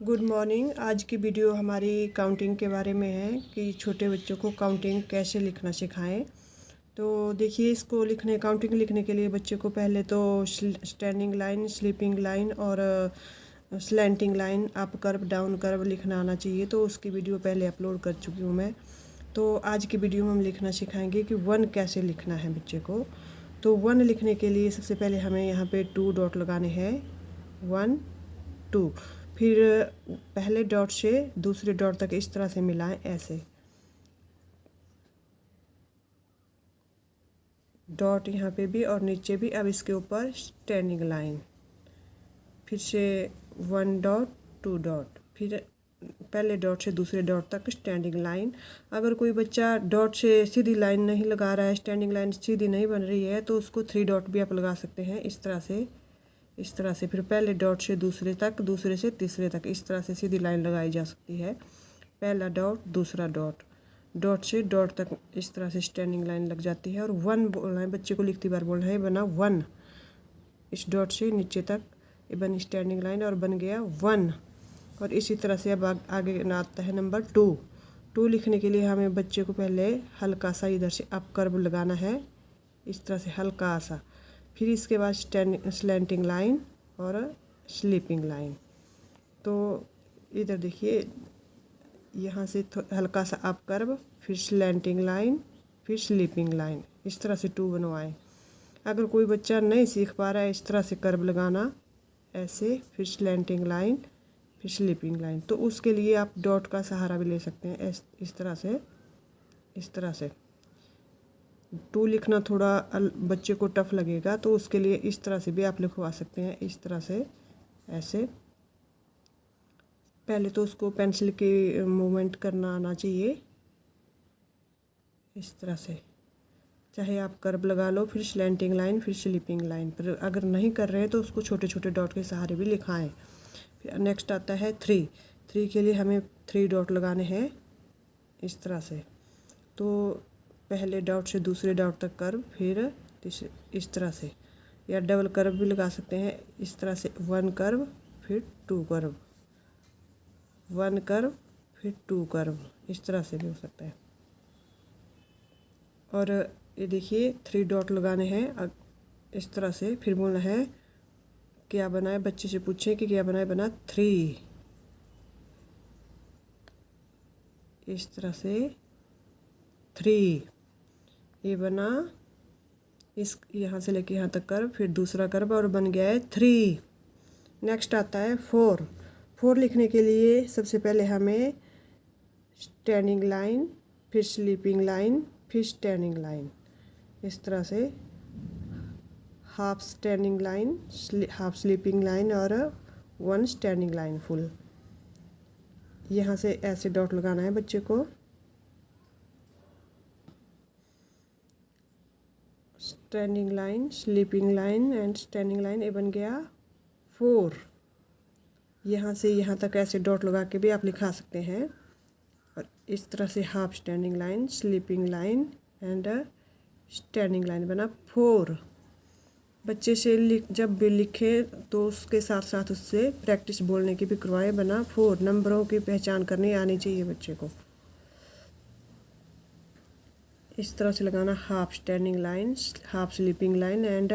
Good morning. आज की video हमारी काउंटिंग के बारे में है कि छोटे बच्चों को काउंटिंग कैसे लिखना सिखाएं। तो देखिए, इसको काउंटिंग लिखने के लिए बच्चे को पहले तो स्टैंडिंग लाइन, स्लीपिंग लाइन और slanting line, up curve, down curve लिखना आना चाहिए। तो उसकी वीडियो पहले अपलोड कर चुकी हूँ मैं। तो आज की वीडियो में हम लिखना सिखाएंगे कि 1 कैसे लिखना है बच्चे को। तो 1 लिखने के लिए सबसे पहले हमें यहाँ पे 2 डॉट लगाने हैं, 1 2। फिर पहले डॉट से दूसरे डॉट तक इस तरह से मिलाएं, ऐसे डॉट यहाँ पे भी और नीचे भी। अब इसके ऊपर स्टैंडिंग लाइन, फिर से 1 डॉट 2 डॉट, फिर पहले डॉट से दूसरे डॉट तक स्टैंडिंग लाइन। अगर कोई बच्चा डॉट से सीधी लाइन नहीं लगा रहा है, स्टैंडिंग लाइन सीधी नहीं बन रही है, तो उसको 3 डॉट भी आप लगा सकते हैं, इस तरह से, इस तरह से। फिर पहले डॉट से दूसरे तक, दूसरे से तीसरे तक, इस तरह से सीधी लाइन लगाई जा सकती है। पहला डॉट, दूसरा डॉट, डॉट से डॉट तक इस तरह से स्टैंडिंग लाइन लग जाती है। और 1 बोलना है बच्चे को, लिखती बार बोलना है, बना 1। इस डॉट से नीचे तक ये बनी स्टैंडिंग लाइन और बन गया 1। और इसी तरह से अब आगे आता है नंबर 2। 2 लिखने के लिए हमें बच्चे को पहले हल्का सा इधर से अप कर्व लगाना है, इस तरह से हल्का सा। फिर इसके बाद स्लैंटिंग लाइन और स्लीपिंग लाइन। तो इधर देखिए, यहाँ से हल्का सा अप कर्व, फिर स्लैंटिंग लाइन, फिर स्लीपिंग लाइन, इस तरह से 2 बनवाएं। अगर कोई बच्चा नहीं सीख पा रहा है इस तरह से कर्व लगाना, ऐसे, फिर स्लैंटिंग लाइन, फिर स्लीपिंग लाइन, तो उसके लिए आप डॉट का सहारा भी ले सकते हैं, इस तरह से, इस तरह से। 2 लिखना थोड़ा बच्चे को टफ लगेगा, तो उसके लिए इस तरह से भी आप लिखवा सकते हैं, इस तरह से, ऐसे। पहले तो उसको पेंसिल की मूवमेंट करना आना चाहिए, इस तरह से। चाहे आप कर्व लगा लो, फिर स्लैंटिंग लाइन, फिर स्लीपिंग लाइन। पर अगर नहीं कर रहे हैं तो उसको छोटे छोटे डॉट के सहारे भी लिखाएं। फिर नेक्स्ट आता है 3। 3 के लिए हमें 3 डॉट लगाने हैं, इस तरह से। तो पहले डॉट से दूसरे डॉट तक कर्व, फिर इस तरह से, या डबल कर्व भी लगा सकते हैं, इस तरह से। 1 कर्व, फिर 2 कर्व, 1 कर्व, फिर 2 कर्व, इस तरह से भी हो सकता है। और ये देखिए, 3 डॉट लगाने हैं इस तरह से। फिर बोलना है क्या बनाए, बच्चे से पूछें कि क्या बनाए, बना 3, इस तरह से 3 ये बना। इस यहाँ से लेके यहाँ तक कर्व, फिर दूसरा कर्व, और बन गया है 3। नेक्स्ट आता है 4। 4 लिखने के लिए सबसे पहले हमें स्टैंडिंग लाइन, फिर स्लीपिंग लाइन, फिर स्टैंडिंग लाइन, इस तरह से। Half standing line, half sleeping line और 1 स्टैंडिंग लाइन फुल। यहाँ से ऐसे डॉट लगाना है बच्चे को, standing line, sleeping line and standing line. ये बन गया 4। यहाँ से यहाँ तक ऐसे डॉट लगा के भी आप लिखा सकते हैं। और इस तरह से half standing line, sleeping line and standing line, बना 4। बच्चे से जब भी लिखे तो उसके साथ साथ उससे प्रैक्टिस बोलने की भी करवाएं, बना 4। नंबरों की पहचान करनी आनी चाहिए बच्चे को। इस तरह से लगाना, half standing line, half sleeping line and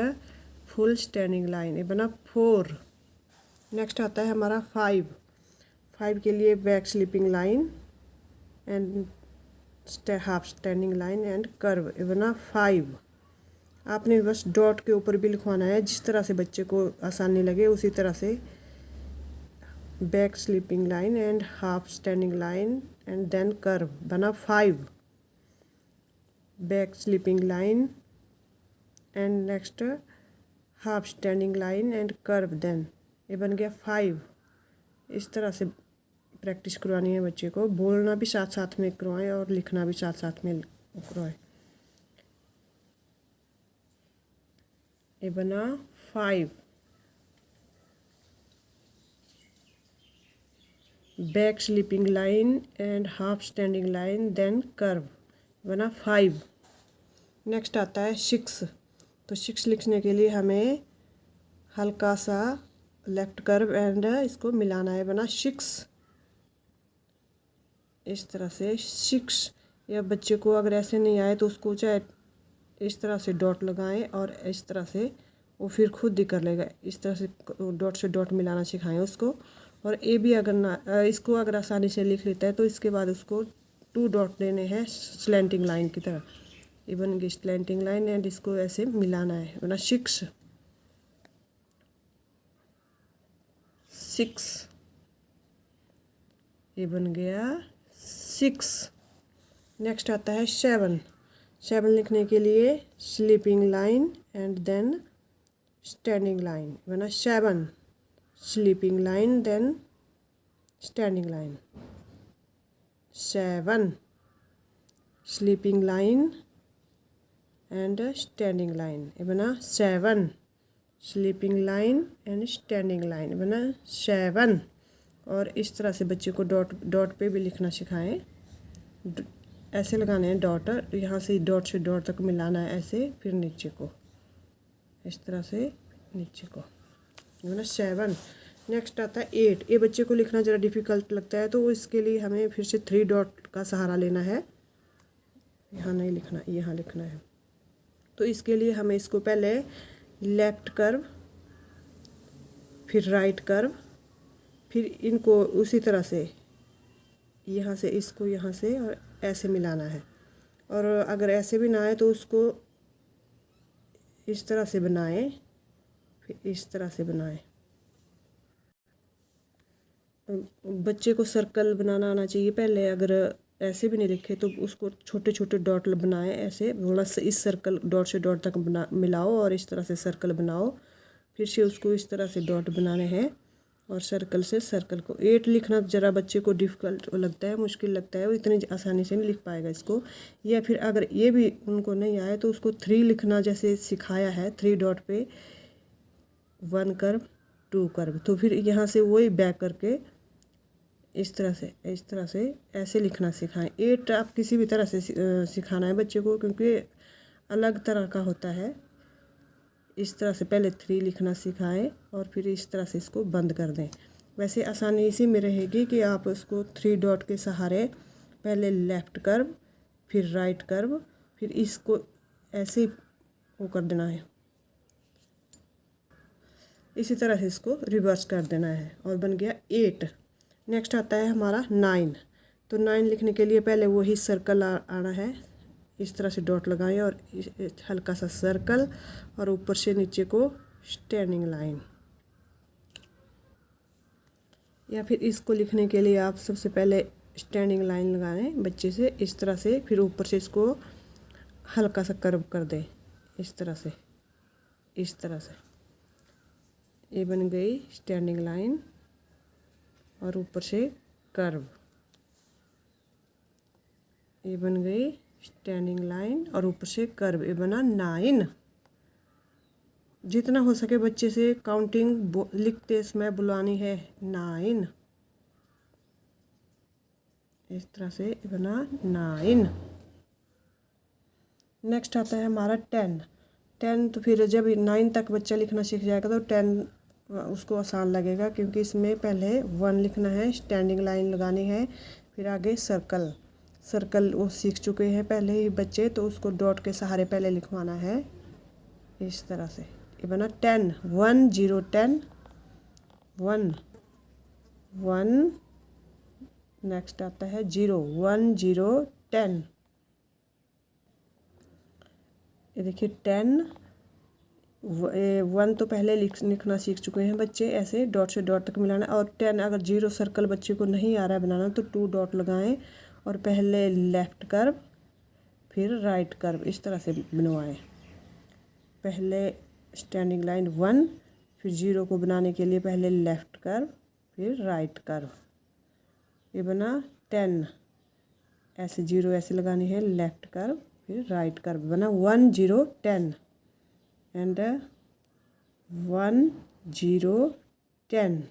full standing line, ये बना 4। नेक्स्ट आता है हमारा 5। 5 के लिए back sleeping line and half standing line and curve, ये बना 5। आपने बस डॉट के ऊपर भी लिखवाना है, जिस तरह से बच्चे को आसानी लगे उसी तरह से। Back sleeping line and half standing line and then curve, बना 5। Back sleeping line and next half standing line and curve, then, ये बन गया 5। इस तरह से प्रैक्टिस करवानी है बच्चे को, बोलना भी साथ साथ में करवाएं और लिखना भी साथ साथ में करवाएं। ये बना 5। Back sleeping line and half standing line then curve, बना 5। नेक्स्ट आता है 6। तो 6 लिखने के लिए हमें हल्का सा लेफ्ट कर्व एंड इसको मिलाना है, बना 6। इस तरह से 6। या बच्चे को अगर ऐसे नहीं आए तो उसको चाहे इस तरह से डॉट लगाएं और इस तरह से वो फिर खुद ही कर लेगा। इस तरह से डॉट से डॉट मिलाना सिखाएं उसको। और ए भी अगर ना इसको अगर आसानी से लिख लेता है तो इसके बाद उसको 2 डॉट देने हैं स्लैंटिंग लाइन की तरह। ये बन गई स्लैंटिंग लाइन एंड इसको ऐसे मिलाना है, वरना 6 6। ये बन गया 6। नेक्स्ट आता है 7। 7 लिखने के लिए sleeping line and then standing line, बना 7 sleeping line then standing line. 7 sleeping line and standing line, ये बना 7 sleeping line and standing line, बना 7। और इस तरह से बच्चे को डॉट पे भी लिखना सिखाएं। ऐसे लगाने हैं डॉट, यहाँ से डॉट तक मिलाना है ऐसे, फिर नीचे को इस तरह से नीचे को, ना 7। नेक्स्ट आता है 8। ये बच्चे को लिखना ज़रा डिफ़िकल्ट लगता है तो इसके लिए हमें फिर से 3 डॉट का सहारा लेना है। यहाँ नहीं लिखना, यहाँ लिखना है। तो इसके लिए हमें इसको पहले लेफ्ट कर्व, फिर राइट कर्व, फिर इनको उसी तरह से यहाँ से इसको यहाँ से और ऐसे मिलाना है। और अगर ऐसे भी ना आए तो उसको इस तरह से बनाएं, फिर इस तरह से बनाएं। बच्चे को सर्कल बनाना आना चाहिए पहले। अगर ऐसे भी नहीं लिखे तो उसको छोटे छोटे डॉट बनाएं ऐसे, थोड़ा सा इस सर्कल डॉट से डॉट तक मिलाओ और इस तरह से सर्कल बनाओ। फिर से उसको इस तरह से डॉट बनाने हैं और सर्कल से सर्कल को। 8 लिखना ज़रा बच्चे को डिफ़िकल्ट लगता है, मुश्किल लगता है, वो इतनी आसानी से नहीं लिख पाएगा इसको। या फिर अगर ये भी उनको नहीं आए तो उसको 3 लिखना जैसे सिखाया है, 3 डॉट पे 1 कर्व 2 कर्व। तो फिर यहाँ से वही बैक करके इस तरह से ऐसे लिखना सिखाएं। 8 आप किसी भी तरह से सिखाना है बच्चे को, क्योंकि अलग तरह का होता है। इस तरह से पहले 3 लिखना सिखाएं और फिर इस तरह से इसको बंद कर दें। वैसे आसानी इसी में रहेगी कि आप उसको 3 डॉट के सहारे पहले लेफ़्ट कर्व, फिर राइट कर्व, फिर इसको ऐसे वो कर देना है, इसी तरह से इसको रिवर्स कर देना है और बन गया 8। नेक्स्ट आता है हमारा 9। तो 9 लिखने के लिए पहले वही सर्कल आना है, इस तरह से डॉट लगाएं और हल्का सा सर्कल और ऊपर से नीचे को स्टैंडिंग लाइन। या फिर इसको लिखने के लिए आप सबसे पहले स्टैंडिंग लाइन लगाएं बच्चे से इस तरह से, फिर ऊपर से इसको हल्का सा कर्व कर दें इस तरह से, इस तरह से। ये बन गई स्टैंडिंग लाइन और ऊपर से कर्व। ये बन गई स्टैंडिंग लाइन और ऊपर से कर्व। ये बना 9। जितना हो सके बच्चे से काउंटिंग लिखते समय बुलानी है 9। इस तरह से बना 9। नेक्स्ट आता है हमारा 10। 10 तो फिर जब 9 तक बच्चा लिखना सीख जाएगा तो 10 उसको आसान लगेगा, क्योंकि इसमें पहले 1 लिखना है, स्टैंडिंग लाइन लगानी है, फिर आगे सर्कल वो सीख चुके हैं पहले ही बच्चे, तो उसको डॉट के सहारे पहले लिखवाना है इस तरह से। ये बना 10 1 0 10 1 1। नेक्स्ट आता है 0 1 0 10। ये देखिए 10 1 तो पहले लिखना सीख चुके हैं बच्चे, ऐसे डॉट से डॉट तक मिलाना। और 10 अगर 0 सर्कल बच्चे को नहीं आ रहा है बनाना तो 2 डॉट लगाएं और पहले लेफ़्ट कर्व फिर राइट कर्व इस तरह से बनवाएं। पहले स्टैंडिंग लाइन 1, फिर 0 को बनाने के लिए पहले लेफ़्ट कर्व फिर राइट कर्व। ये बना 10। ऐसे 0 ऐसे लगानी है, लेफ़्ट कर्व फिर राइट कर्व, बना 1 0 10 एंड 1 0 10।